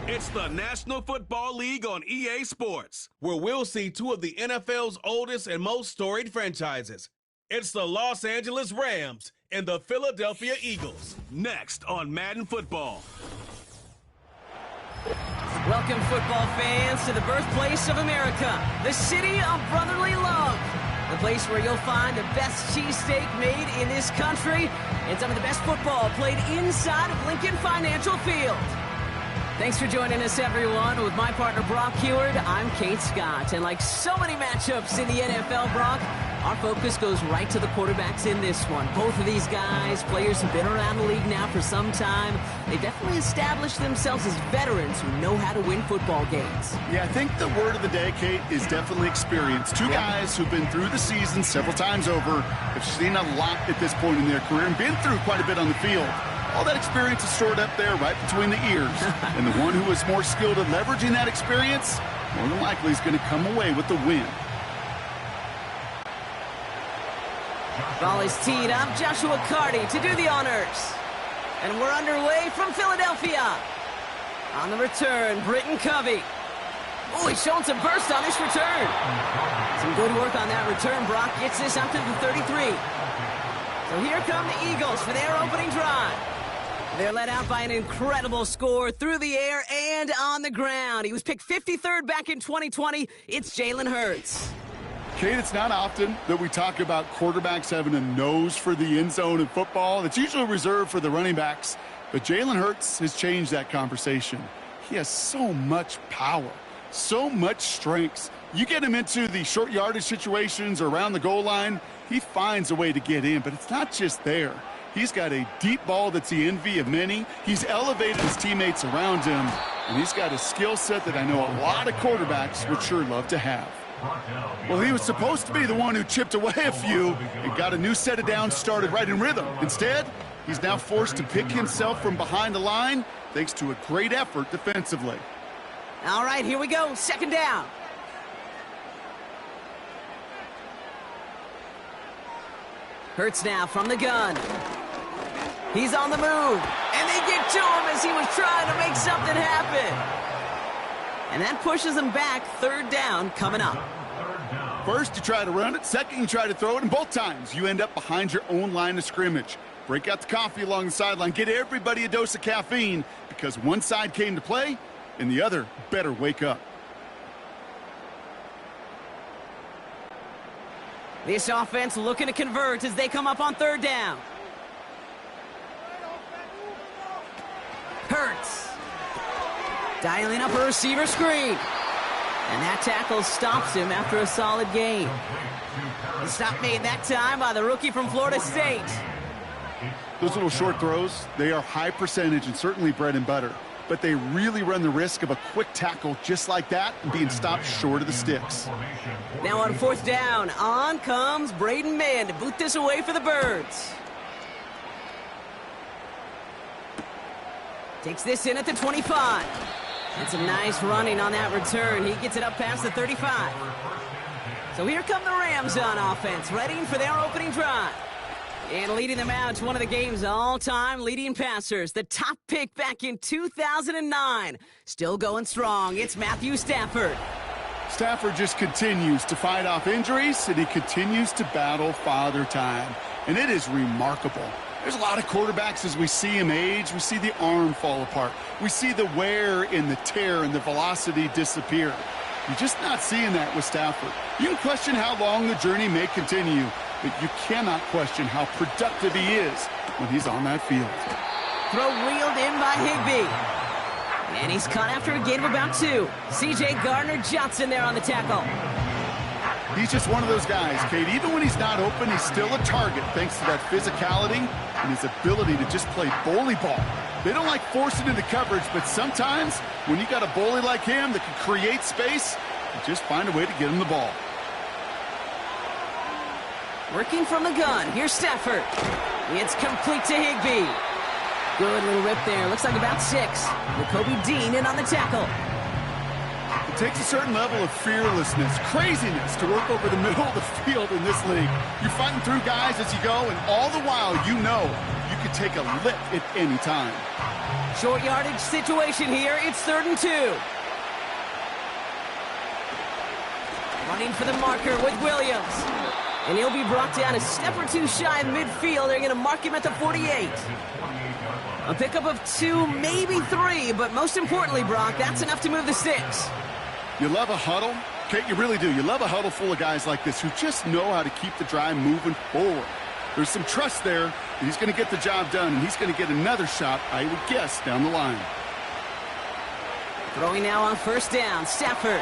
It's the National Football League on EA Sports, where we'll see two of the NFL's oldest and most storied franchises. It's the Los Angeles Rams and the Philadelphia Eagles. Next on Madden Football. Welcome, football fans, to the birthplace of America, the city of brotherly love. The place where you'll find the best cheesesteak made in this country and some of the best football played inside of Lincoln Financial Field. Thanks for joining us, everyone. With my partner, Brock Heward, I'm Kate Scott. And like so many matchups in the NFL, Brock, our focus goes right to the quarterbacks in this one. Both of these guys, players who've been around the league now for some time, they've definitely established themselves as veterans who know how to win football games. Yeah, I think the word of the day, Kate, is definitely experience. Two guys who've been through the season several times over, have seen a lot at this point in their career, and been through quite a bit on the field. All that experience is stored up there right between the ears. And the one who is more skilled at leveraging that experience, more than likely is going to come away with the win. Ball is teed up. Joshua Carty to do the honors. And we're underway from Philadelphia. On the return, Britton Covey. Oh, he's showing some burst on this return. Some good work on that return. Brock gets this out to the 33. So here come the Eagles for their opening drive. They're led out by an incredible score through the air and on the ground. He was picked 53rd back in 2020. It's Jalen Hurts. Kate, it's not often that we talk about quarterbacks having a nose for the end zone in football. It's usually reserved for the running backs. But Jalen Hurts has changed that conversation. He has so much power, so much strength. You get him into the short yardage situations or around the goal line, he finds a way to get in. But it's not just there. He's got a deep ball that's the envy of many. He's elevated his teammates around him. And he's got a skill set that I know a lot of quarterbacks would sure love to have. Well, he was supposed to be the one who chipped away a few and got a new set of downs started right in rhythm. Instead, he's now forced to pick himself from behind the line thanks to a great effort defensively. All right, here we go. Second down. Hurts now from the gun. He's on the move. And they get to him as he was trying to make something happen. And that pushes him back. Third down coming up. First, you try to run it. Second, you try to throw it. And both times, you end up behind your own line of scrimmage. Break out the coffee along the sideline. Get everybody a dose of caffeine because one side came to play and the other better wake up. This offense looking to convert as they come up on third down. Hurts. Dialing up a receiver screen. And that tackle stops him after a solid gain. The stop made that time by the rookie from Florida State. Those little short throws, they are high percentage and certainly bread and butter. But they really run the risk of a quick tackle just like that and being stopped short of the sticks. Now on fourth down, on comes Braden Mann to boot this away for the Birds. Takes this in at the 25. And some nice running on that return. He gets it up past the 35. So here come the Rams on offense, ready for their opening drive. And leading them out to one of the game's all-time leading passers, the top pick back in 2009. Still going strong, it's Matthew Stafford. Stafford just continues to fight off injuries, and he continues to battle father time. And it is remarkable. There's a lot of quarterbacks as we see him age. We see the arm fall apart. We see the wear and the tear and the velocity disappear. You're just not seeing that with Stafford. You can question how long the journey may continue, but you cannot question how productive he is when he's on that field. Throw wheeled in by Higbee. And he's caught after a gain of about 2. C.J. Gardner-Johnson there on the tackle. He's just one of those guys, Kate. Even when he's not open, he's still a target thanks to that physicality and his ability to just play bully ball. They don't like forcing into coverage, but sometimes when you got a bully like him that can create space, you just find a way to get him the ball. Working from the gun. Here's Stafford. It's complete to Higbee. Good little rip there. Looks like about 6. Jacoby Dean in on the tackle. It takes a certain level of fearlessness, craziness to work over the middle of the field in this league. You're fighting through guys as you go, and all the while you know you can take a lick at any time. Short yardage situation here. It's 3rd and 2. Running for the marker with Williams. And he'll be brought down a step or 2 shy of midfield. They're going to mark him at the 48. A pickup of 2, maybe 3, but most importantly, Brock, that's enough to move the sticks. You love a huddle? Kate, you really do. You love a huddle full of guys like this who just know how to keep the drive moving forward. There's some trust there that he's going to get the job done, and he's going to get another shot, I would guess, down the line. Throwing now on 1st down, Stafford.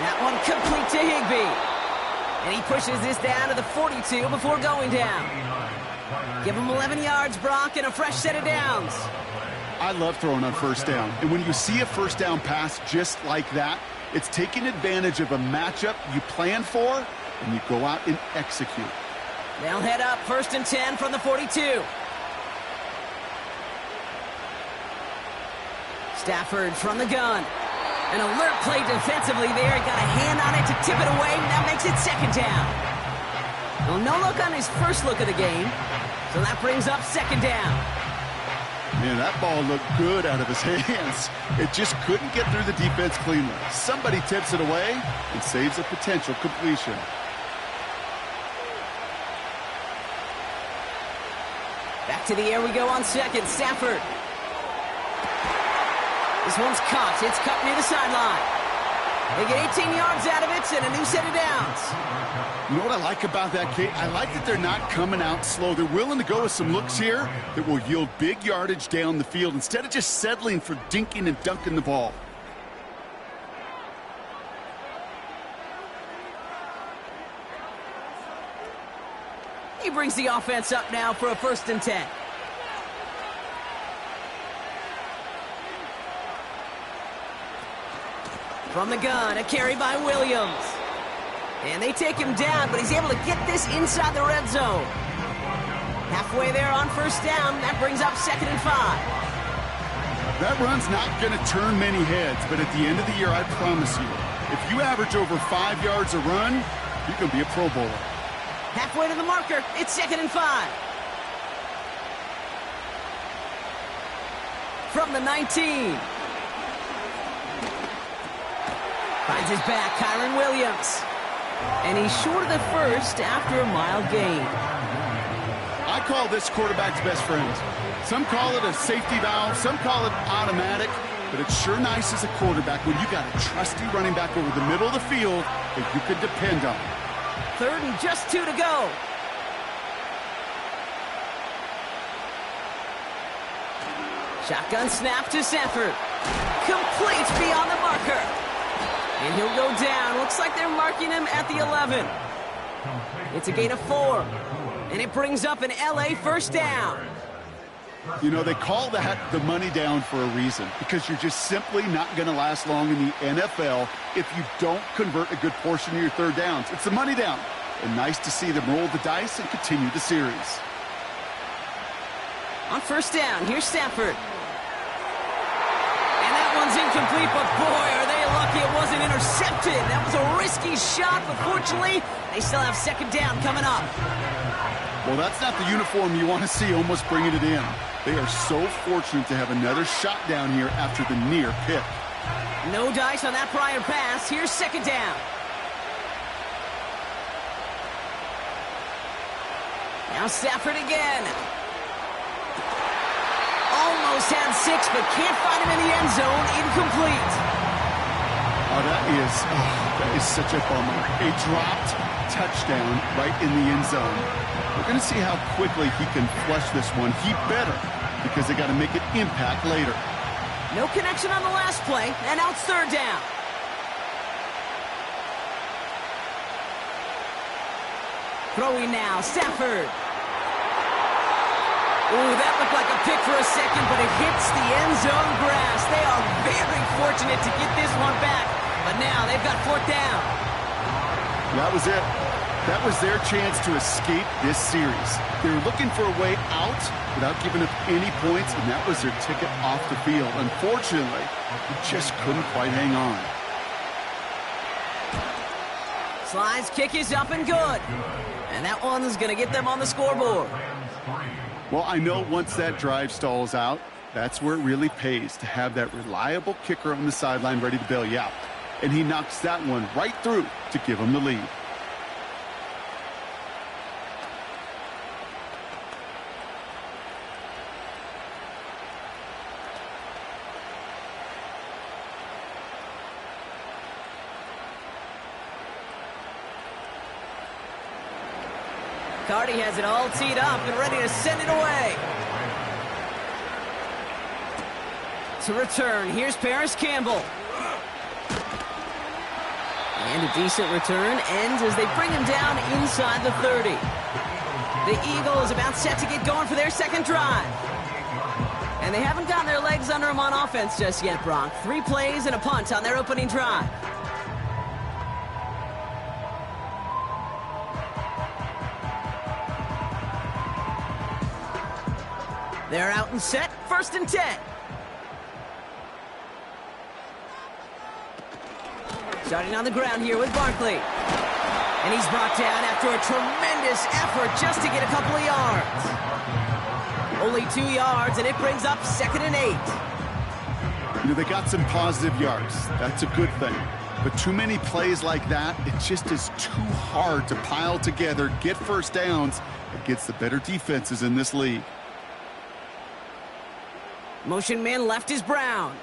That one complete to Higbee. And he pushes this down to the 42 before going down. Give him 11 yards, Brock, and a fresh set of downs. I love throwing on 1st down. And when you see a 1st down pass just like that, it's taking advantage of a matchup you plan for, and you go out and execute. They'll head up 1st and 10 from the 42. Stafford from the gun. An alert play defensively there. Got a hand on it to tip it away. That makes it 2nd down. Well, no look on his first look of the game. So that brings up 2nd down. Man, that ball looked good out of his hands. It just couldn't get through the defense cleanly. Somebody tips it away and saves a potential completion. Back to the air we go on 2nd. Stafford. This one's caught. It's cut near the sideline. They get 18 yards out of it and a new set of downs. You know what I like about that, Kate? I like that they're not coming out slow. They're willing to go with some looks here that will yield big yardage down the field instead of just settling for dinking and dunking the ball. He brings the offense up now for a 1st and 10. From the gun, a carry by Williams. And they take him down, but he's able to get this inside the red zone. Halfway there on 1st down, that brings up 2nd and 5. That run's not going to turn many heads, but at the end of the year, I promise you, if you average over 5 yards a run, you can be a Pro Bowler. Halfway to the marker, it's 2nd and 5. From the 19. Finds his back, Kyron Williams. And he's short of the 1st after a mild gain. I call this quarterback's best friend. Some call it a safety valve, some call it automatic, but it's sure nice as a quarterback when you got a trusty running back over the middle of the field that you can depend on. 3rd and just 2 to go. Shotgun snap to Stafford. Complete beyond the marker. And he'll go down. Looks like they're marking him at the 11. It's a gain of 4. And it brings up an LA 1st down. You know, they call that the money down for a reason, because you're just simply not going to last long in the NFL if you don't convert a good portion of your 3rd downs. It's the money down. And nice to see them roll the dice and continue the series. On 1st down, here's Stafford. And that one's incomplete, but boy, are they lucky it wasn't intercepted. That was a risky shot, but fortunately, they still have 2nd down coming up. Well, that's not the uniform you want to see almost bringing it in. They are so fortunate to have another shot down here after the near pick. No dice on that prior pass. Here's 2nd down. Now Stafford again. Almost had 6, but can't find him in the end zone. Incomplete. Oh, that is such a bummer. A dropped touchdown right in the end zone. We're going to see how quickly he can flush this one. He better, because they got to make an impact later. No connection on the last play, and now it's 3rd down. Throwing now, Stafford. Ooh, that looked like a pick for a second, but it hits the end zone grass. They are very fortunate to get this one back, but now they've got 4th down. That was it. That was their chance to escape this series. They were looking for a way out without giving up any points, and that was their ticket off the field. Unfortunately, they just couldn't quite hang on. Slide's kick is up and good. And that one's going to get them on the scoreboard. Well, I know once that drive stalls out, that's where it really pays to have that reliable kicker on the sideline ready to bail you out. And he knocks that one right through to give him the lead. Cardi has it all teed up and ready to send it away. To return, here's Paris Campbell. And a decent return ends as they bring him down inside the 30. The Eagles about set to get going for their second drive. And they haven't gotten their legs under them on offense just yet, Brock. 3 plays and a punt on their opening drive. They're out and set, 1st and 10. Starting on the ground here with Barkley. And he's brought down after a tremendous effort just to get a couple of yards. Only 2 yards, and it brings up 2nd and 8. You know, they got some positive yards. That's a good thing. But too many plays like that, it just is too hard to pile together, get first downs against the better defenses in this league. Motion man left is Brown.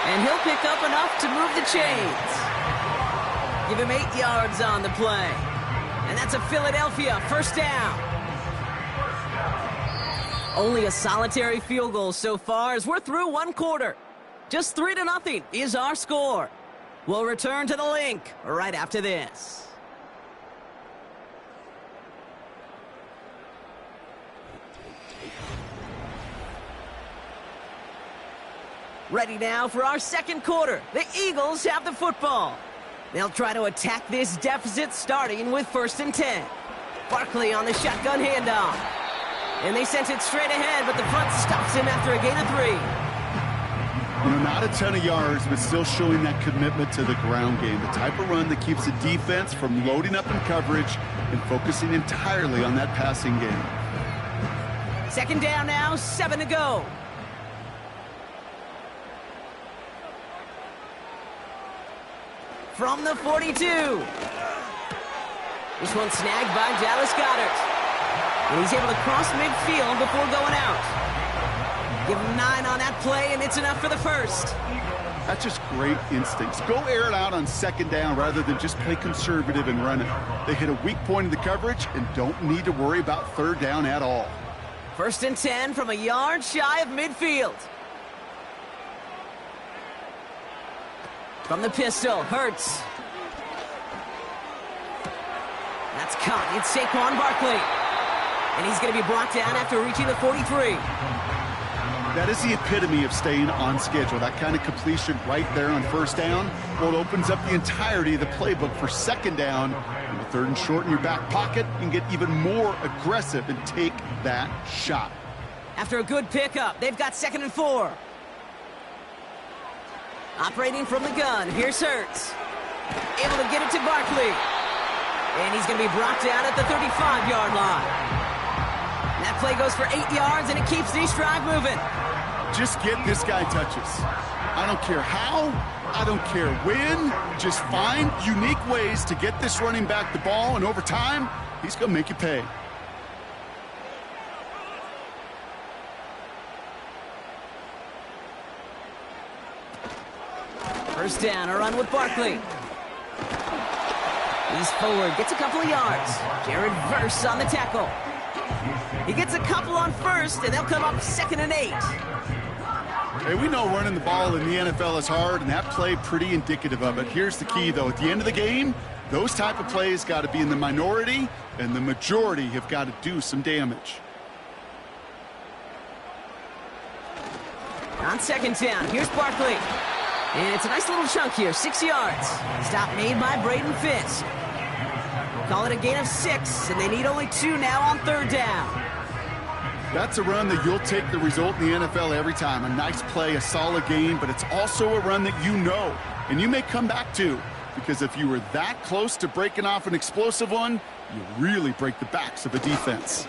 And he'll pick up enough to move the chains. Give him 8 yards on the play. And that's a Philadelphia 1st down. Only a solitary field goal so far as we're through 1 quarter. Just 3-0 is our score. We'll return to the link right after this. Ready now for our second quarter. The Eagles have the football. They'll try to attack this deficit starting with 1st and 10. Barkley on the shotgun handoff. And they sent it straight ahead, but the front stops him after a gain of 3. You know, not a ton of yards, but still showing that commitment to the ground game. The type of run that keeps the defense from loading up in coverage and focusing entirely on that passing game. 2nd down now, 7 to go. From the 42. This one snagged by Dallas Goedert. And he's able to cross midfield before going out. Give him 9 on that play, and it's enough for the 1st. That's just great instincts. Go air it out on 2nd down rather than just play conservative and run it. They hit a weak point in the coverage and don't need to worry about 3rd down at all. 1st and 10 from a yard shy of midfield. From the pistol, Hurts. That's caught. It's Saquon Barkley. And he's going to be brought down after reaching the 43. That is the epitome of staying on schedule. That kind of completion right there on 1st down. Well, it opens up the entirety of the playbook for 2nd down. And the 3rd and short in your back pocket, you can get even more aggressive and take that shot. After a good pickup, they've got 2nd and 4. Operating from the gun, here's Hurts. Able to get it to Barkley. And he's going to be brought down at the 35-yard line. That play goes for 8 yards, and it keeps this drive moving. Just get this guy touches. I don't care how, I don't care when. Just find unique ways to get this running back the ball, and over time, he's going to make you pay. First down, a run with Barkley. He's forward, gets a couple of yards. Jared Verse on the tackle. He gets a couple on 1st, and they'll come up 2nd and 8. Hey, we know running the ball in the NFL is hard, and that play pretty indicative of it. Here's the key, though. At the end of the game, those type of plays got to be in the minority, and the majority have got to do some damage. On second down, here's Barkley. And it's a nice little chunk here, 6 yards. Stop made by Braden Fisk. Call it a gain of 6, and they need only 2 now on third down. That's a run that you'll take the result in the NFL every time. A nice play, a solid game, but it's also a run that you know, and you may come back to, because if you were that close to breaking off an explosive one, you really break the backs of a defense.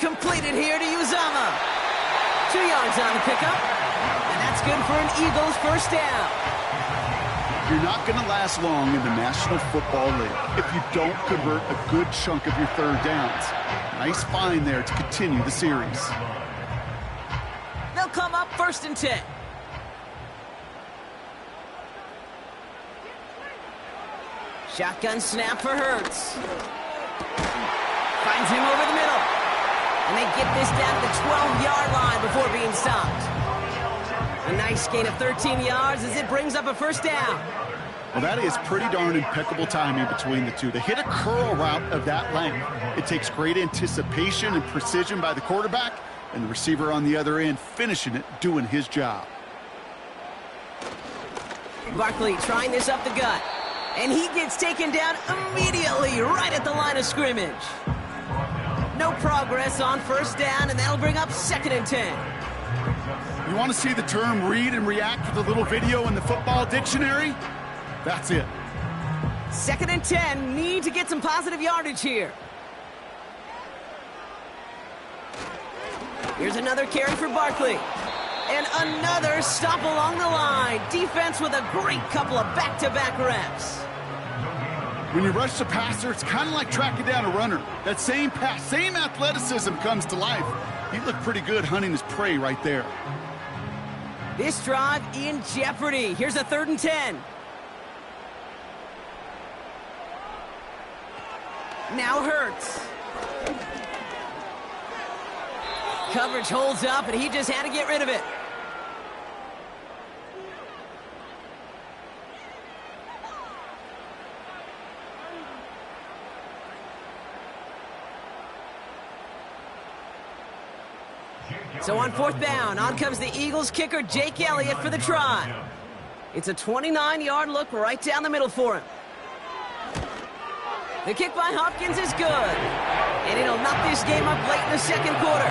Completed here to Uzama. 2 yards on the pickup, and that's good for an Eagles first down. You're not going to last long in the National Football League if you don't convert a good chunk of your third downs. Nice find there to continue the series. They'll come up 1st and 10. Shotgun snap for Hurts. Finds him over the middle. And they get this down to the 12-yard line before being stopped. A nice gain of 13 yards as it brings up a first down. Well, that is pretty darn impeccable timing between the two. To hit a curl route of that length, it takes great anticipation and precision by the quarterback, and the receiver on the other end finishing it, doing his job. Barkley trying this up the gut, and he gets taken down immediately right at the line of scrimmage. No progress on first down, and that'll bring up 2nd and 10. You want to see the term read and react with a little video in the football dictionary? That's it. 2nd and 10, need to get some positive yardage here. Here's another carry for Barkley. And another stop along the line. Defense with a great couple of back-to-back reps. When you rush the passer, it's kind of like tracking down a runner. That same pass, same athleticism comes to life. He looked pretty good hunting his prey right there. This drive in jeopardy. Here's a 3rd and 10. Now Hurts. Coverage holds up, and he just had to get rid of it. So on 4th down, on comes the Eagles kicker, Jake Elliott, for the try. It's a 29-yard look right down the middle for him. The kick by Hopkins is good. And it'll knock this game up late in the 2nd quarter.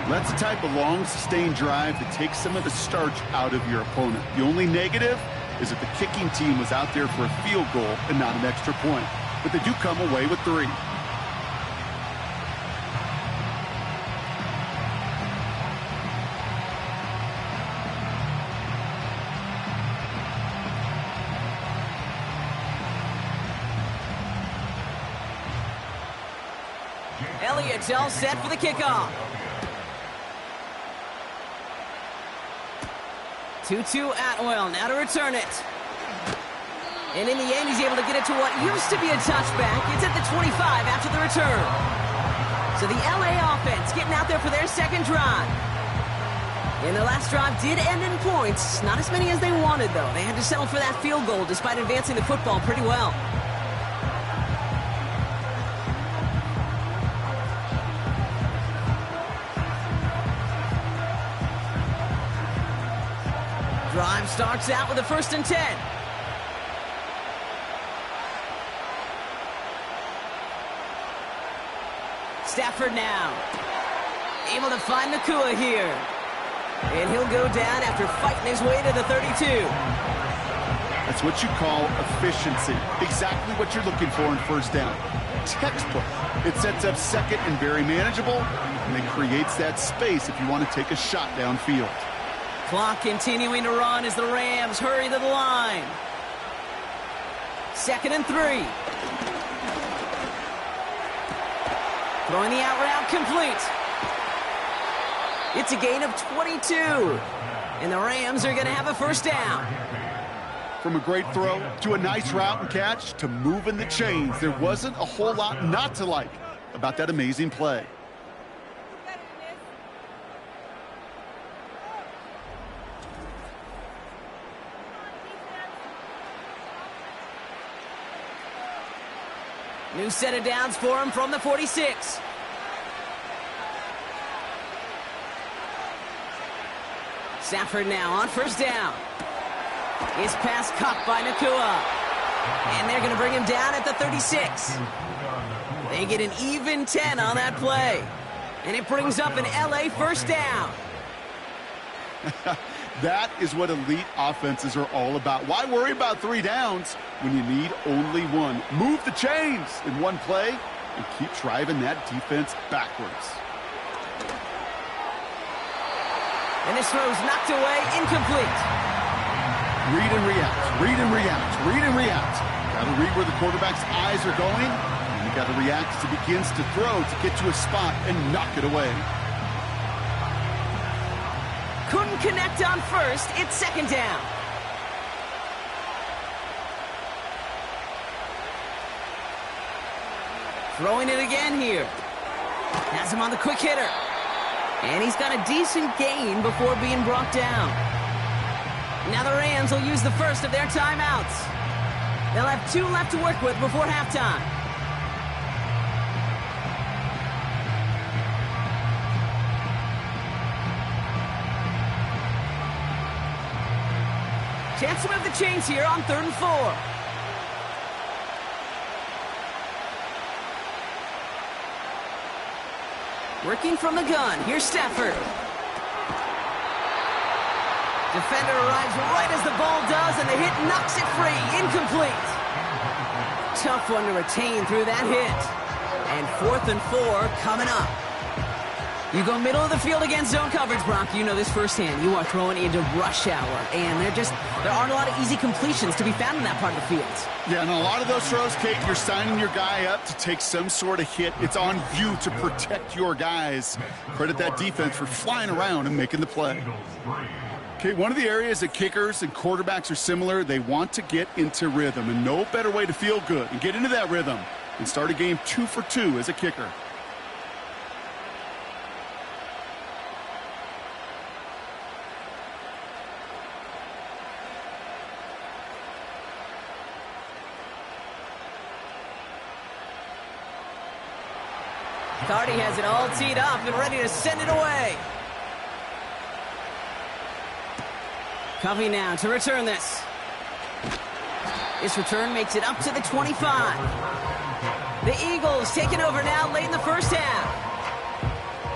That's the type of long, sustained drive that takes some of the starch out of your opponent. The only negative is that the kicking team was out there for a field goal and not an extra point. But they do come away with 3. Elliott's all set for the kickoff. 2-2 Atwell, now to return it. And in the end, he's able to get it to what used to be a touchback. It's at the 25 after the return. So the LA offense getting out there for their 2nd drive. And the last drive did end in points. Not as many as they wanted, though. They had to settle for that field goal despite advancing the football pretty well. Drive starts out with a 1st and 10. Stafford now. Able to find Nakua here. And he'll go down after fighting his way to the 32. That's what you call efficiency. Exactly what you're looking for in 1st down. Textbook. It sets up 2nd and very manageable, and then creates that space if you want to take a shot downfield. Clock continuing to run as the Rams hurry to the line. 2nd and 3. Throwing the out route complete. It's a gain of 22. And the Rams are going to have a 1st down. From a great throw to a nice route and catch to moving the chains, there wasn't a whole lot not to like about that amazing play. New set of downs for him from the 46. Stafford now on first down. His pass caught by Nakua. And they're going to bring him down at the 36. They get an even 10 on that play. And it brings up an LA first down. That is what elite offenses are all about. Why worry about 3 downs when you need only 1? Move the chains in one play and keep driving that defense backwards. And this throw's knocked away, incomplete. Read and react, read and react, read and react. Got to read where the quarterback's eyes are going, and you got to react as he begins to throw to get to a spot and knock it away. Couldn't connect on first. It's second down. Throwing it again here. Has him on the quick hitter. And he's got a decent gain before being brought down. Now the Rams will use the first of their timeouts. They'll have 2 left to work with before halftime. Chance to move the chains here on 3rd and 4. Working from the gun. Here's Stafford. Defender arrives right as the ball does, and the hit knocks it free. Incomplete. Tough one to retain through that hit. And 4th and 4 coming up. You go middle of the field against zone coverage, Brock. You know this firsthand. You are throwing into rush hour, and there aren't a lot of easy completions to be found in that part of the field. Yeah, and a lot of those throws, Kate, you're signing your guy up to take some sort of hit. It's on you to protect your guys. Credit that defense for flying around and making the play. Okay, one of the areas that kickers and quarterbacks are similar, they want to get into rhythm, and no better way to feel good and get into that rhythm and start a game 2 for 2 as a kicker. Cardi has it all teed up and ready to send it away. Covey now to return this. This return makes it up to the 25. The Eagles taking over now late in the first half.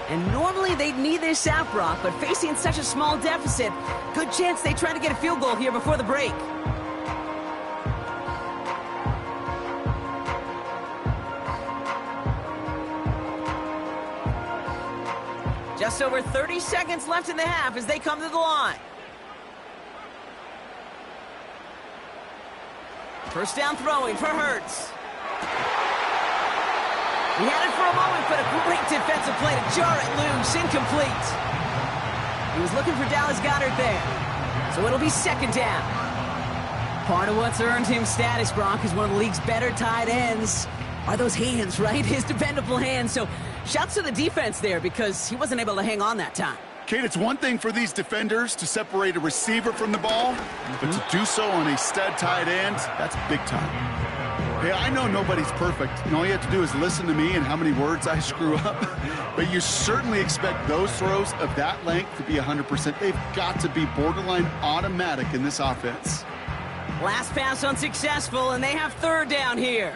And normally they'd need this out, Brock, but facing such a small deficit, good chance they try to get a field goal here before the break. Just over 30 seconds left in the half as they come to the line. First down throwing for Hurts. He had it for a moment, but a great defensive play to jar it loose. Incomplete. He was looking for Dallas Goedert there. So it'll be second down. Part of what's earned him status, Brock, is one of the league's better tight ends. Are those hands, right? His dependable hands. So shouts to the defense there because he wasn't able to hang on that time. Kate, it's one thing for these defenders to separate a receiver from the ball, but to do so on a stud tight end, that's big time. Hey, I know nobody's perfect, and all you have to do is listen to me and how many words I screw up, but you certainly expect those throws of that length to be 100%. They've got to be borderline automatic in this offense. Last pass unsuccessful, and they have third down here.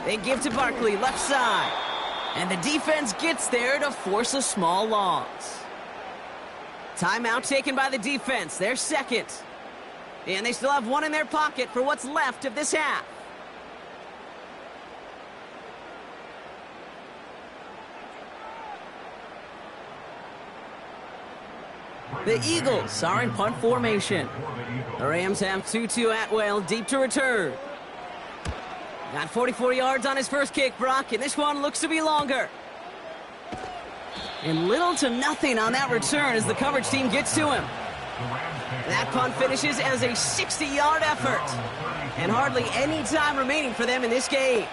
They give to Barkley, left side. And the defense gets there to force a small loss. Timeout taken by the defense, their second. And they still have one in their pocket for what's left of this half. The Eagles are in punt formation. The Rams have Tutu Atwell deep to return. Got 44 yards on his first kick, Brock, and this one looks to be longer. And little to nothing on that return as the coverage team gets to him. That punt finishes as a 60-yard effort. And hardly any time remaining for them in this game.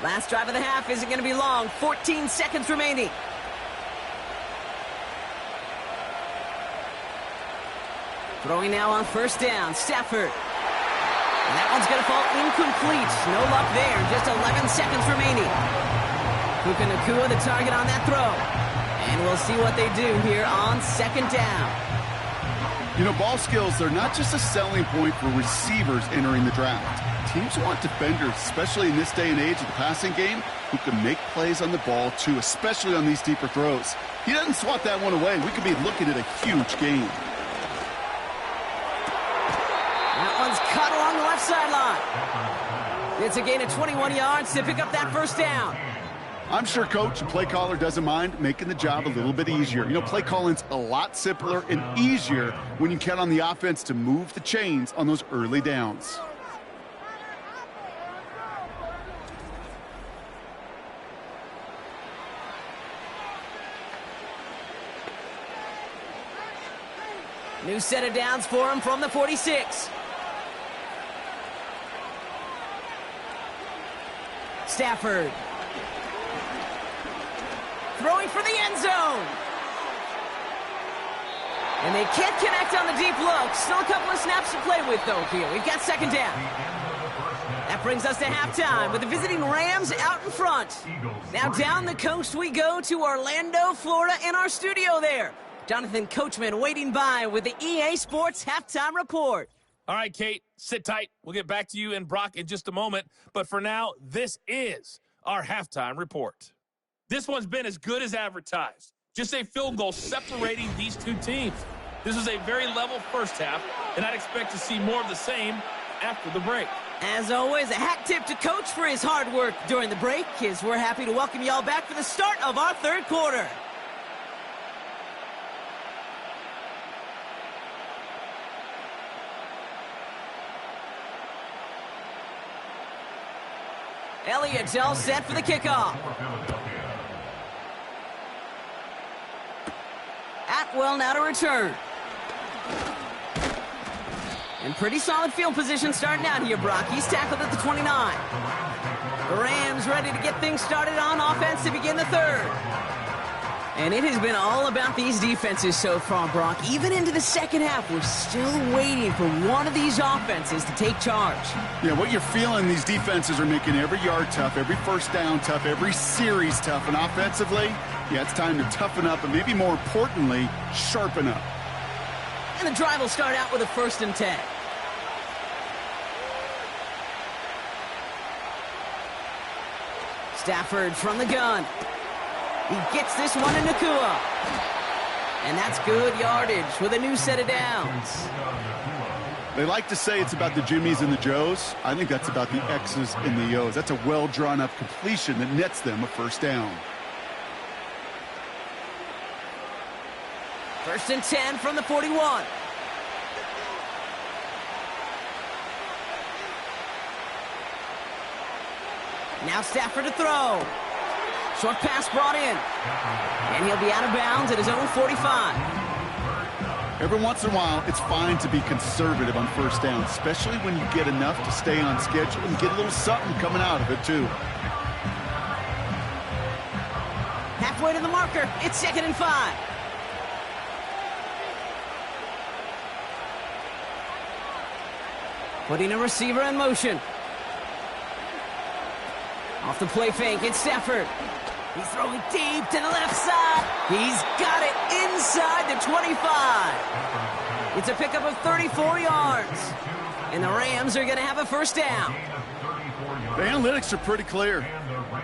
Last drive of the half isn't going to be long. 14 seconds remaining. Throwing now on first down, Stafford. And that one's going to fall incomplete. No luck there. Just 11 seconds remaining. Puka Nacua, the target on that throw. And we'll see what they do here on second down. You know, ball skills, they're not just a selling point for receivers entering the draft. Teams want defenders, especially in this day and age of the passing game, who can make plays on the ball, too, especially on these deeper throws. He doesn't swat that one away. We could be looking at a huge game. That one's cut along the left sideline. It's a gain of 21 yards to pick up that first down. I'm sure coach and play caller doesn't mind making the job a little bit easier. You know, play calling's a lot simpler and easier when you count on the offense to move the chains on those early downs. New set of downs for him from the 46. Stafford. Throwing for the end zone. And they can't connect on the deep look. Still a couple of snaps to play with, though, here. We've got second down. That brings us to halftime with the visiting Rams out in front. Now down the coast we go to Orlando, Florida, in our studio there. Jonathan Coachman waiting by with the EA Sports Halftime Report. All right, Kate, sit tight. We'll get back to you and Brock in just a moment. But for now, this is our Halftime Report. This one's been as good as advertised. Just a field goal separating these two teams. This was a very level first half, and I'd expect to see more of the same after the break. As always, a hat tip to Coach for his hard work during the break, as we're happy to welcome y'all back for the start of our third quarter. Elliott's all set for the kickoff. Atwell now to return. And pretty solid field position starting out here, Brock. He's tackled at the 29. The Rams ready to get things started on offense to begin the third. And it has been all about these defenses so far, Brock. Even into the second half, we're still waiting for one of these offenses to take charge. Yeah, what you're feeling, these defenses are making every yard tough, every first down tough, every series tough. And offensively, yeah, it's time to toughen up and maybe more importantly, sharpen up. And the drive will start out with a 1st and 10. Stafford from the gun. He gets this one in Nacua. And that's good yardage with a new set of downs. They like to say it's about the Jimmies and the Joes. I think that's about the X's and the O's. That's a well-drawn-up completion that nets them a first down. 1st and 10 from the 41. Now Stafford to throw. Short pass brought in. And he'll be out of bounds at his own 45. Every once in a while, it's fine to be conservative on first down, especially when you get enough to stay on schedule and get a little something coming out of it, too. Halfway to the marker. It's 2nd and 5. Putting a receiver in motion. Off the play fake, it's Stafford. He's throwing deep to the left side. He's got it inside the 25. It's a pickup of 34 yards. And the Rams are going to have a first down. The analytics are pretty clear.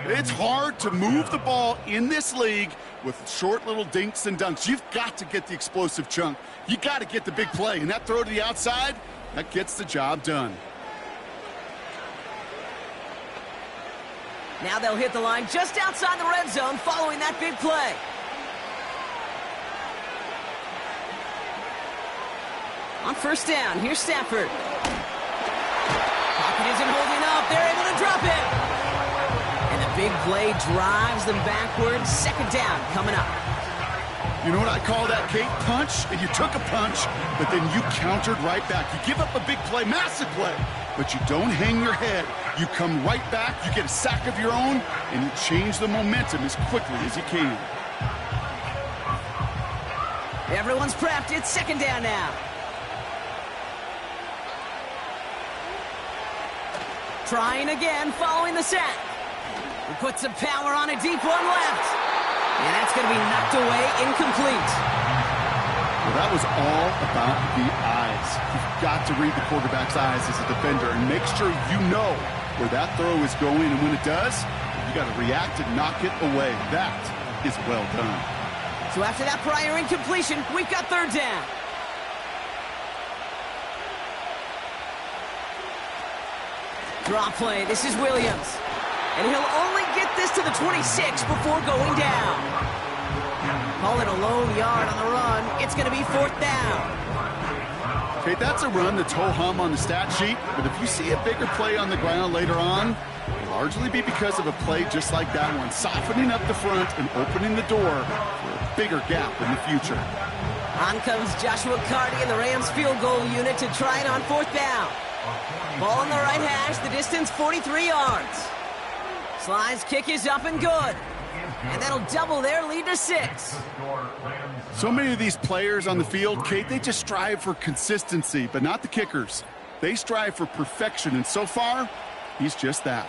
It's hard to move the ball in this league with short little dinks and dunks. You've got to get the explosive chunk. You got to get the big play. And that throw to the outside, that gets the job done. Now they'll hit the line just outside the red zone following that big play. On first down, here's Stafford. Pocket isn't holding up. They're able to drop it. And the big play drives them backwards. 2nd down coming up. You know what I call that, Kate? Punch, and you took a punch, but then you countered right back. You give up a big play, massive play, but you don't hang your head. You come right back, you get a sack of your own, and you change the momentum as quickly as you can. Everyone's prepped. It's 2nd down now. Trying again, following the sack. He puts some power on a deep one left. And that's going to be knocked away, incomplete. Well, that was all about the eyes. You've got to read the quarterback's eyes as a defender and make sure you know where that throw is going. And when it does, you got to react and knock it away. That is well done. So after that prior incompletion, we've got third down. Draw play. This is Williams. And he'll only get this to the 26 before going down. Call it a lone yard on the run. It's going to be fourth down. Okay, that's a run that's ho-hum on the stat sheet, but if you see a bigger play on the ground later on, it'll largely be because of a play just like that one, softening up the front and opening the door for a bigger gap in the future. On comes Joshua Carty and the Rams field goal unit to try it on fourth down. Ball on the right hash, the distance 43 yards. Sly's kick is up and good. And that'll double their lead to 6. So many of these players on the field, Kate, they just strive for consistency, but not the kickers. They strive for perfection, and so far, he's just that.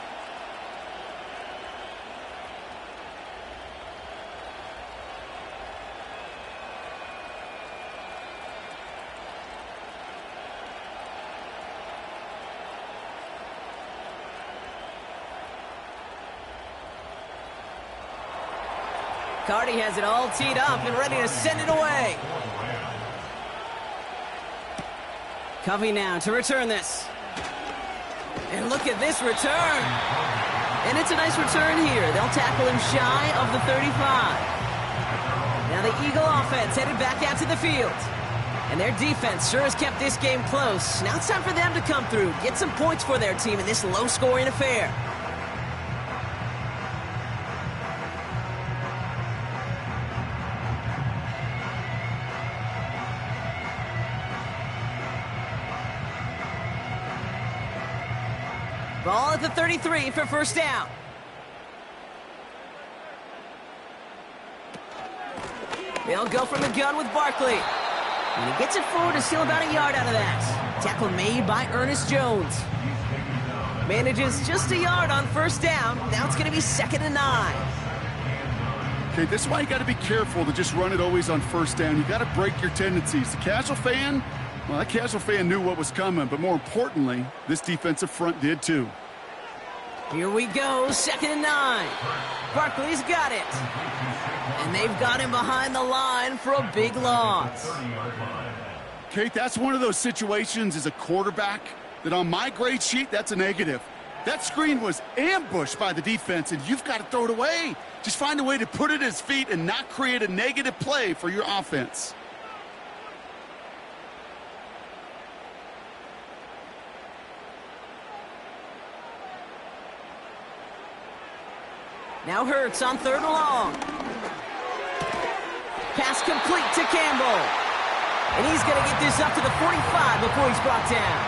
Carty has it all teed up and ready to send it away. Covey now to return this. And look at this return. And it's a nice return here. They'll tackle him shy of the 35. Now the Eagle offense headed back out to the field. And their defense sure has kept this game close. Now it's time for them to come through, get some points for their team in this low-scoring affair. Ball at the 33 for first down. They'll go from the gun with Barkley. And he gets it forward to steal about a yard out of that. Tackle made by Ernest Jones. Manages just a yard on first down. Now it's going to be 2nd and 9. Okay, this is why you got to be careful to just run it always on first down. You got to break your tendencies. The casual fan, well, that casual fan knew what was coming, but more importantly, this defensive front did too. Here we go, 2nd and 9. Barkley's got it. And they've got him behind the line for a big loss. Kate, that's one of those situations as a quarterback that on my grade sheet, that's a negative. That screen was ambushed by the defense, and you've got to throw it away. Just find a way to put it at his feet and not create a negative play for your offense. Now Hurts on 3rd and long. Pass complete to Campbell. And he's going to get this up to the 45 before he's brought down.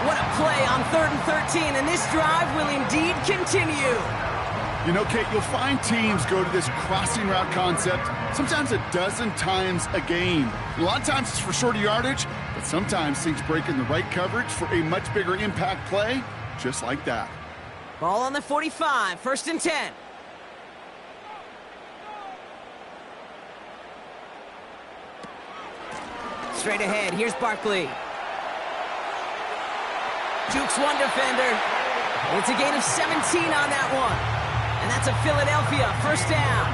What a play on 3rd and 13, and this drive will indeed continue. You know, Kate, you'll find teams go to this crossing route concept sometimes a dozen times a game. A lot of times it's for shorter yardage, but sometimes things break in the right coverage for a much bigger impact play, just like that. Ball on the 45, 1st and 10. Straight ahead, here's Barkley. Jukes one defender. It's a gain of 17 on that one. And that's a Philadelphia 1st down.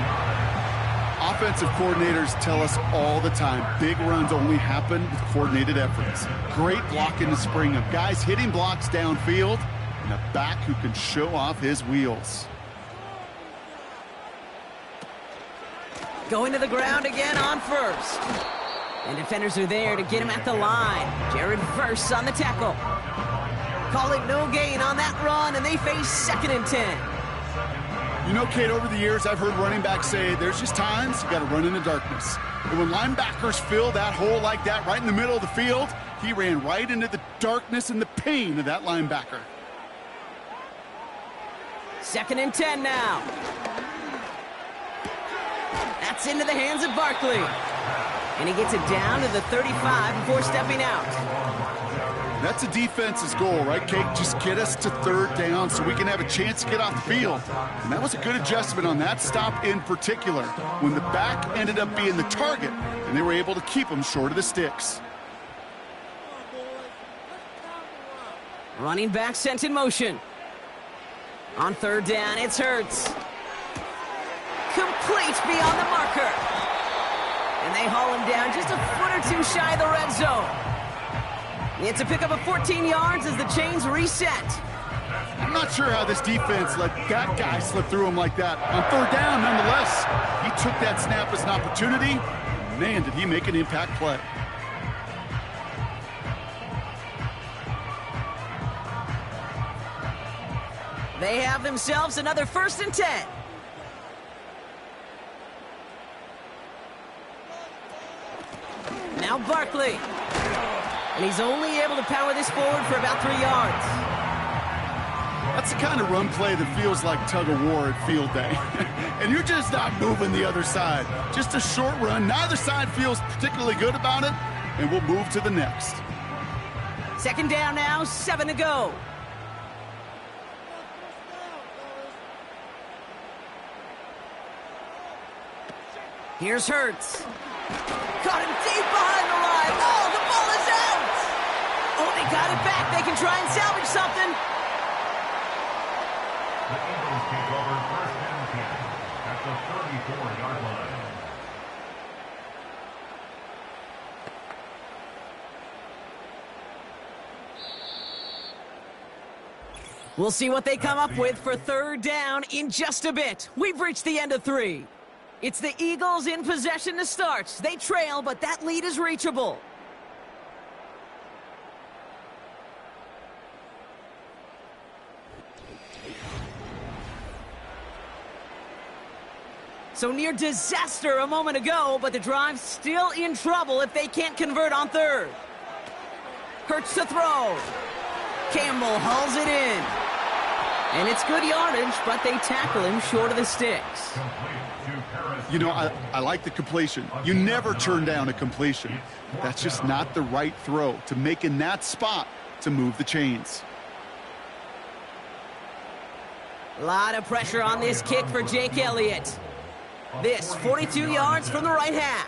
Offensive coordinators tell us all the time, big runs only happen with coordinated efforts. Great block in the spring of guys hitting blocks downfield, and a back who can show off his wheels. Going to the ground again on 1st. And defenders are there to get him at the line. Jared Verse on the tackle. Call it no gain on that run, and they face 2nd and 10. You know, Kate, over the years, I've heard running backs say there's just times you got to run in the darkness. And when linebackers fill that hole like that right in the middle of the field, he ran right into the darkness and the pain of that linebacker. 2nd and 10 now. That's into the hands of Barkley. And he gets it down to the 35 before stepping out. That's a defense's goal, right, Kate? Just get us to third down so we can have a chance to get off the field. And that was a good adjustment on that stop in particular, when the back ended up being the target, and they were able to keep him short of the sticks. Running back sent in motion. On third down, it's Hurts. Complete beyond the marker. And they haul him down just a foot or two shy of the red zone. It's a pickup of 14 yards as the chains reset. I'm not sure how this defense let that guy slip through him like that. On third down, nonetheless, he took that snap as an opportunity. Man, did he make an impact play. They have themselves another 1st and 10. Now Barkley. And he's only able to power this forward for about 3 yards. That's the kind of run play that feels like tug-of-war at field day. And you're just not moving the other side. Just a short run. Neither side feels particularly good about it, and we'll move to the next. 2nd down now, 7 to go. Here's Hurts. Caught him deep behind the line. Oh, the ball is out! Oh, they got it back. They can try and salvage something. The Eagles take over 1st and 10 at the 34-yard line. We'll see what they come up with for 3rd down in just a bit. We've reached the end of 3. It's the Eagles in possession to start. They trail, but that lead is reachable. So near disaster a moment ago, but the drive's still in trouble if they can't convert on 3rd. Hurts to throw. Campbell hauls it in. And it's good yardage, but they tackle him short of the sticks. You know, I like the completion. You never turn down a completion. That's just not the right throw to make in that spot to move the chains. A lot of pressure on this kick for Jake Elliott. This, 42 yards from the right hash.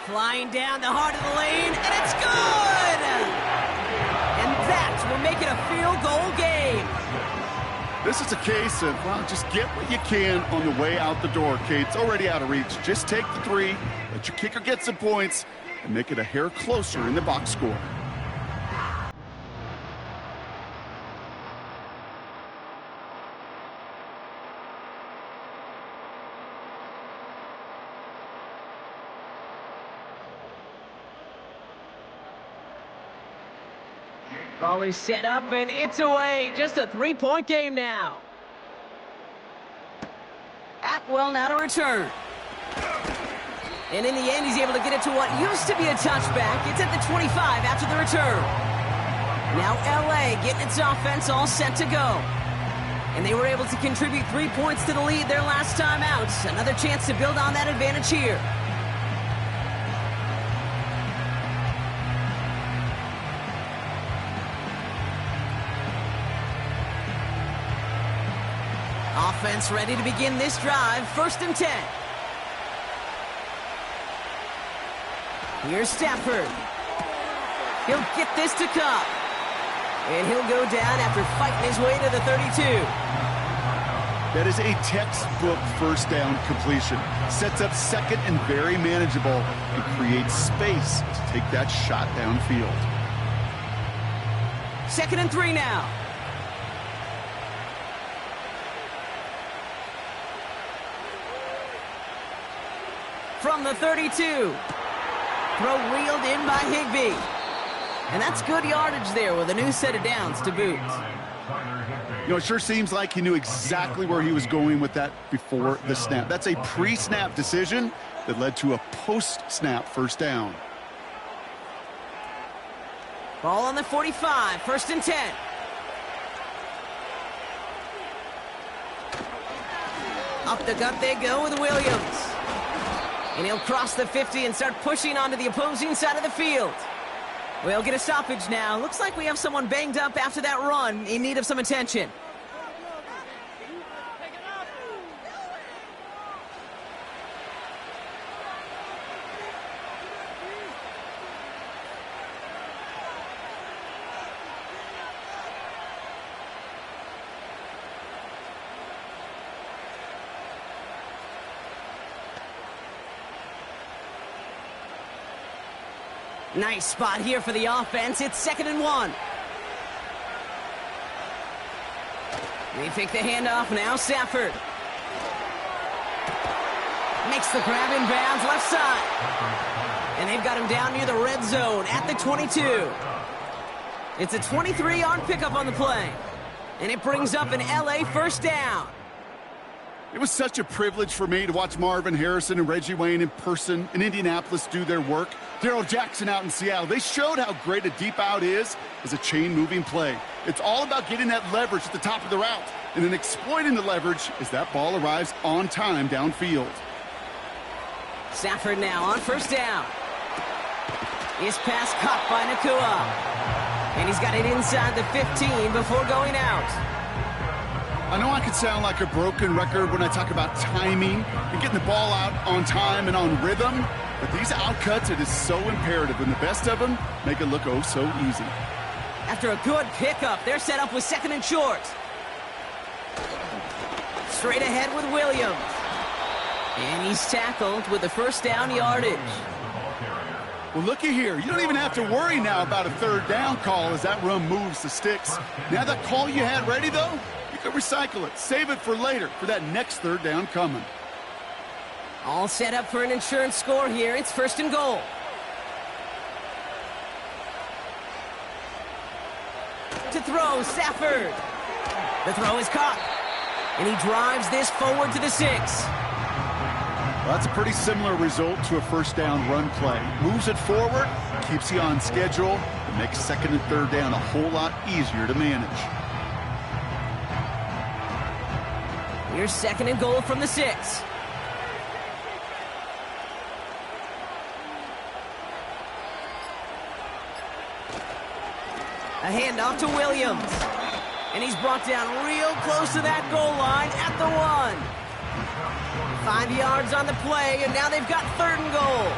Flying down the heart of the lane, and it's good! And that will make it a field goal game. This is a case of, well, just get what you can on the way out the door, Kate. It's already out of reach. Just take the 3, let your kicker get some points, and make it a hair closer in the box score. Ball is set up, and it's away. Just a 3-point game now. Atwell now to return. And in the end, he's able to get it to what used to be a touchback. It's at the 25 after the return. Now LA getting its offense all set to go. And they were able to contribute 3 points to the lead their last time out. Another chance to build on that advantage here. Offense ready to begin this drive. 1st and 10. Here's Stafford. He'll get this to Cobb. And he'll go down after fighting his way to the 32. That is a textbook 1st down completion. Sets up 2nd and very manageable and creates space to take that shot downfield. 2nd and 3 now. From the 32. Throw reeled in by Higbee. And that's good yardage there with a new set of downs to boot. You know, it sure seems like he knew exactly where he was going with that before the snap. That's a pre-snap decision that led to a post-snap 1st down. Ball on the 45, 1st and 10. Up the gut they go with Williams. And he'll cross the 50 and start pushing onto the opposing side of the field. We'll get a stoppage now. Looks like we have someone banged up after that run in need of some attention. Nice spot here for the offense. It's 2nd and 1. They fake the handoff. Now Stafford makes the grab in bounds left side. And they've got him down near the red zone at the 22. It's a 23-yard pickup on the play. And it brings up an LA first down. It was such a privilege for me to watch Marvin Harrison and Reggie Wayne in person in Indianapolis do their work. Darrell Jackson out in Seattle. They showed how great a deep out is as a chain-moving play. It's all about getting that leverage at the top of the route and then exploiting the leverage as that ball arrives on time downfield. Stafford now on first down. His pass caught by Nakua. And he's got it inside the 15 before going out. I know I could sound like a broken record when I talk about timing and getting the ball out on time and on rhythm, but these outcuts, it is so imperative, and the best of them make it look oh so easy. After a good pickup, they're set up with 2nd and short. Straight ahead with Williams. And he's tackled with the first down yardage. Well, looky here. You don't even have to worry now about a 3rd down call as that run moves the sticks. Now that call you had ready, though, you can recycle it. Save it for later for that next 3rd down coming. All set up for an insurance score here. It's 1st and goal. To throw, Stafford. The throw is caught. And he drives this forward to the 6. Well, that's a pretty similar result to a 1st down run play. Moves it forward, keeps you on schedule, and makes 2nd and 3rd down a whole lot easier to manage. Here's 2nd and goal from the 6. A handoff to Williams. And he's brought down real close to that goal line at the 1. 5 yards on the play, and now they've got 3rd and goal.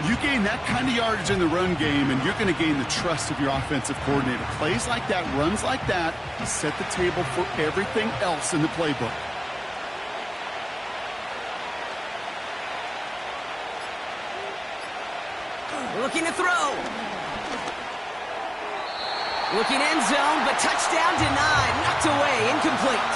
You gain that kind of yardage in the run game, and you're going to gain the trust of your offensive coordinator. Plays like that, runs like that, set the table for everything else in the playbook. Looking to throw. Looking end zone, but touchdown denied. Knocked away, incomplete.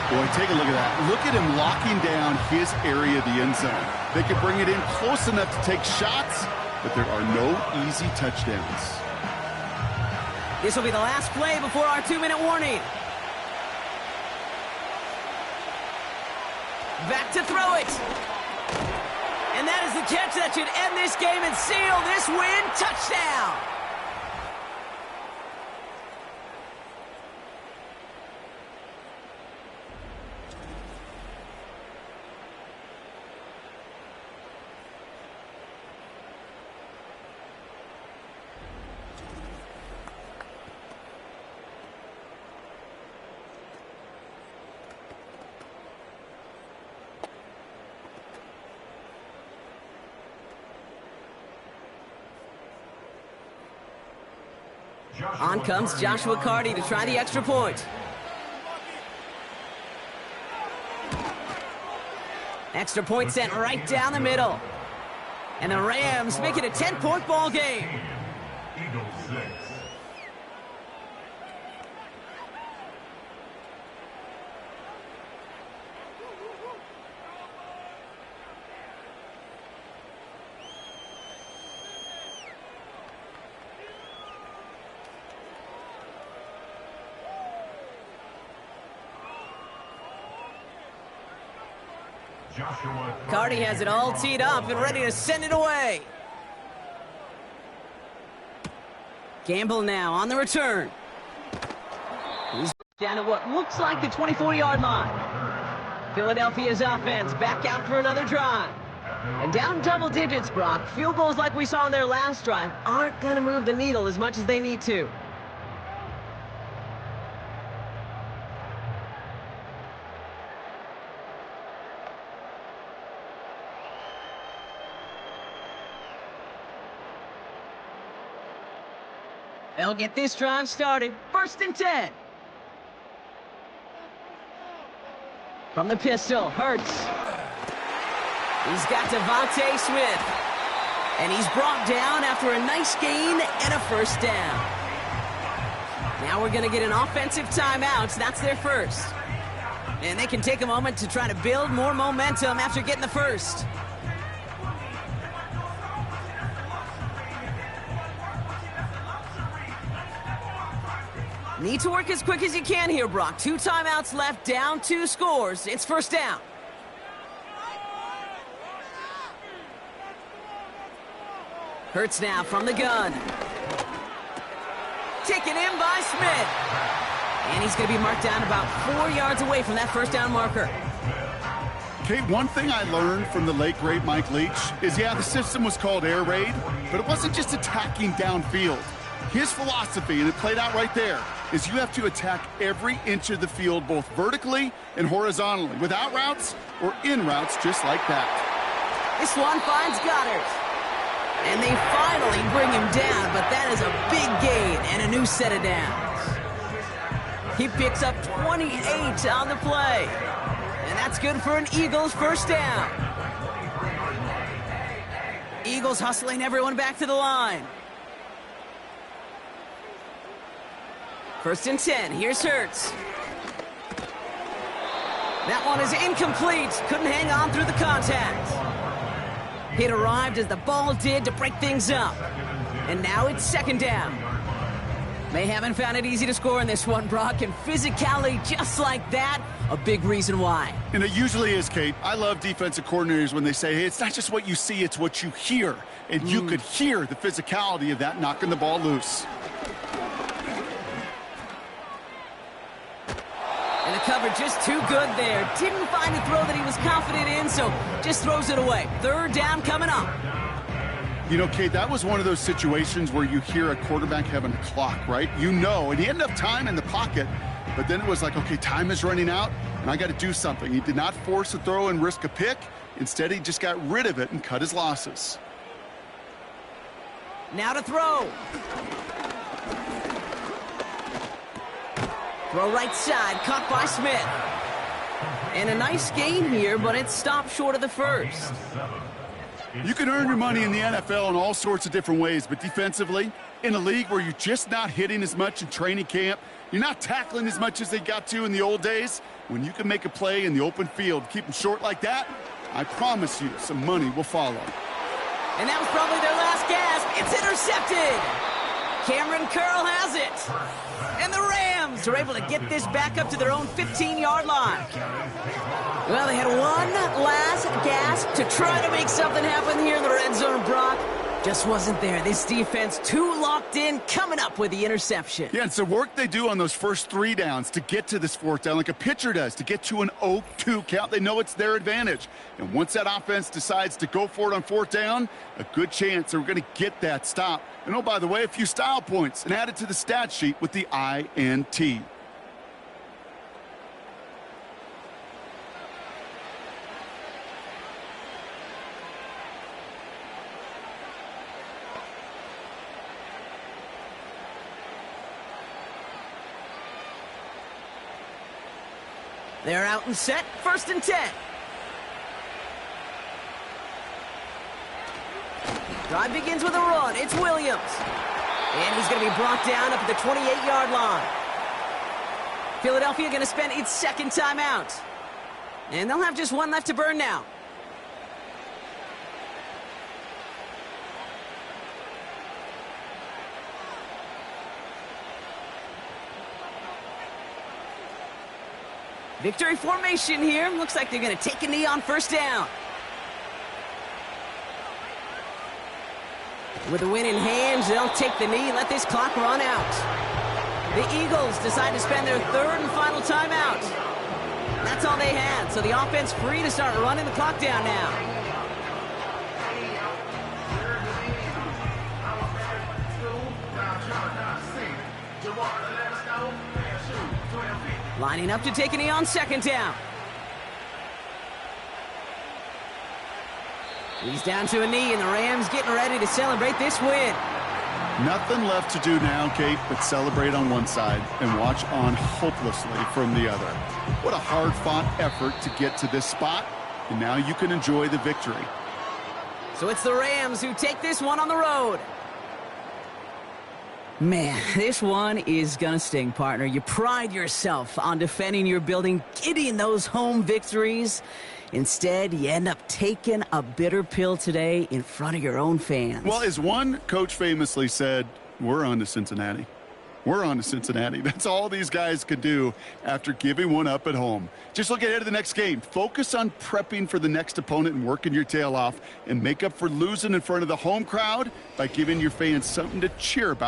Boy, take a look at that. Look at him locking down his area of the end zone. They can bring it in close enough to take shots, but there are no easy touchdowns. This will be the last play before our 2-minute warning. Back to throw it. And that is the catch that should end this game and seal this win. Touchdown. On comes Joshua Carty to try the extra point. Extra point sent right down the middle. And the Rams make it a 10-point ball game. Eagles 6. Carty has it all teed up and ready to send it away. Gamble now on the return. He's down at what looks like the 24-yard line. Philadelphia's offense back out for another drive. And down double digits, Brock. Field goals like we saw in their last drive aren't going to move the needle as much as they need to. They'll get this drive started. 1st and 10. From the pistol, Hurts. He's got Devontae Smith. And he's brought down after a nice gain and a 1st down. Now we're going to get an offensive timeout. That's their first. And they can take a moment to try to build more momentum after getting the first. Need to work as quick as you can here, Brock. 2 timeouts left, down 2 scores. It's 1st down. Hurts now from the gun. Taken in by Smith. And he's going to be marked down about 4 yards away from that 1st down marker. Okay, one thing I learned from the late, great Mike Leach is, yeah, the system was called air raid, but it wasn't just attacking downfield. His philosophy, and it played out right there, is you have to attack every inch of the field, both vertically and horizontally, without routes or in routes just like that. This one finds Goddard. And they finally bring him down, but that is a big gain and a new set of downs. He picks up 28 on the play. And that's good for an Eagles 1st down. Eagles hustling everyone back to the line. 1st and 10. Here's Hurts. That one is incomplete. Couldn't hang on through the contact. It arrived as the ball did to break things up. And now it's 2nd down. They haven't found it easy to score in this one, Brock, and physicality just like that, a big reason why. And it usually is, Kate. I love defensive coordinators when they say, hey, it's not just what you see, it's what you hear. And you could hear the physicality of that knocking the ball loose. And the cover just too good there. Didn't find a throw that he was confident in, so just throws it away. 3rd down coming up. You know, Kate, that was one of those situations where you hear a quarterback having a clock, right? You know, and he had enough time in the pocket, but then it was like, okay, time is running out, and I got to do something. He did not force a throw and risk a pick. Instead, he just got rid of it and cut his losses. Now to throw. Throw right side, caught by Smith. And a nice gain here, but it stopped short of the 1st. You can earn your money in the NFL in all sorts of different ways, but defensively, in a league where you're just not hitting as much in training camp, you're not tackling as much as they got to in the old days, when you can make a play in the open field, keep them short like that, I promise you some money will follow. And that was probably their last gasp. It's intercepted. Cameron Curl has it. And the Rams are able to get this back up to their own 15-yard line. Well, they had one last gasp to try to make something happen here in the red zone, Brock. Just wasn't there. This defense too locked in, coming up with the interception. Yeah, it's the work they do on those first 3 downs to get to this 4th down, like a pitcher does, to get to an 0-2 count. They know it's their advantage. And once that offense decides to go for it on 4th down, a good chance they're going to get that stop. And oh, by the way, a few style points and add it to the stat sheet with the INT. They're out and set, 1st and 10. Drive begins with a run. It's Williams. And he's going to be brought down up at the 28-yard line. Philadelphia going to spend its 2nd timeout. And they'll have just one left to burn now. Victory formation here. Looks like they're going to take a knee on 1st down. With the win in hand, they'll take the knee and let this clock run out. The Eagles decide to spend their 3rd and final timeout. that's all they had. So the offense free to start running the clock down now. Lining up to take a knee on second down. He's down to a knee, and the Rams getting ready to celebrate this win. Nothing left to do now, Kate, but celebrate on one side and watch on hopelessly from the other. What a hard-fought effort to get to this spot, and now you can enjoy the victory. So it's the Rams who take this one on the road. Man, this one is gonna sting, partner. You pride yourself on defending your building, getting those home victories. Instead, you end up taking a bitter pill today in front of your own fans. Well, as one coach famously said, we're on to Cincinnati. We're on to Cincinnati. That's all these guys could do after giving one up at home. Just look ahead to the next game. Focus on prepping for the next opponent and working your tail off, and make up for losing in front of the home crowd by giving your fans something to cheer about.